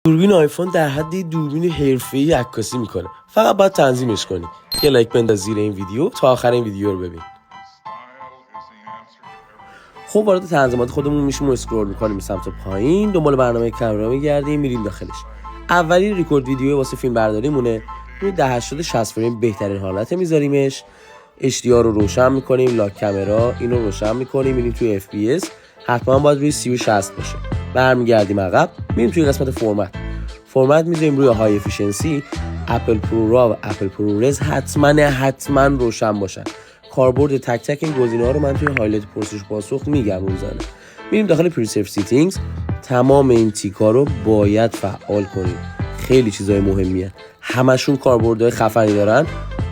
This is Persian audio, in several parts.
دوربین آیفون در حد دوربین حرفه‌ای عکاسی میکنه. فقط باید تنظیمش کنی. یه لایک بنداز زیر این ویدیو تا آخر این ویدیو رو ببین. خب وارد تنظیمات خودمون میشیم و اسکرول میکنیم سمت پایین، دنبال برنامه کامرا میگردیم، میریم داخلش. اولی ریکورد ویدیو واسه فیلم برداری مونه. روی 1080 60 فریم بهترین حالت میذاریمش. HDR رو روشن میکنیم، لاک کامرا اینو روشن میکنیم، میریم توی FPS. حتما باید روی 3060 باشه. برمیگردیم عقب، میریم توی قسمت فرمت میذاریم روی های افیشنسی. اپل پرو را و اپل پرو رز حتما روشن باشن. کاربرد تک تک این گزینه‌ها رو من توی هایلایت پرسش پاسخ میگم روزانه. میریم داخل پریسرو سیتینگز، تمام این تیکا رو باید فعال کنیم. خیلی چیزای مهمیه. همشون کاربردهای خفنی دارن.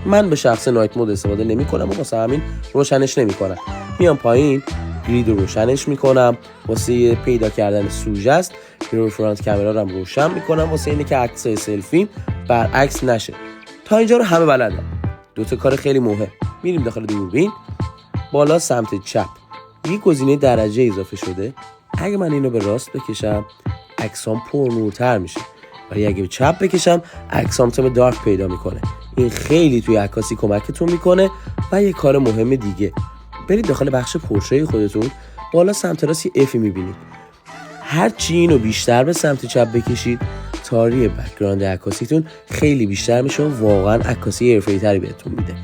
من به شخص نایت مود استفاده نمی‌کنم و واسه همین روشنش نمی‌کنم. میام پایین، گرید رو روشنش می‌کنم. واسه پیدا کردن سوژه است. میرور فرانت کامرا رو هم روشن می‌کنم واسه اینکه که عکسای سلفی برعکس نشه. تا اینجا رو همه بلدن. دو تا کار خیلی مهم. میریم داخل دوربین، بالا سمت چپ یه گزینه درجه اضافه شده. اگه من اینو به راست بکشم عکسام پرنورتر میشه، ولی اگه به چپ بکشم عکسام تم دارک پیدا میکنه. این خیلی توی عکاسی کمکتون میکنه. و یه کار مهم دیگه، برید داخل بخش پورتری خودتون، بالا سمت راست یه افی میبینید. هر چی اینو بیشتر به سمت چپ بکشید تاری بک‌گراند عکاسیتون خیلی بیشتر میشه و واقعا عکاسی حرفه‌ای‌تری بهتون میده.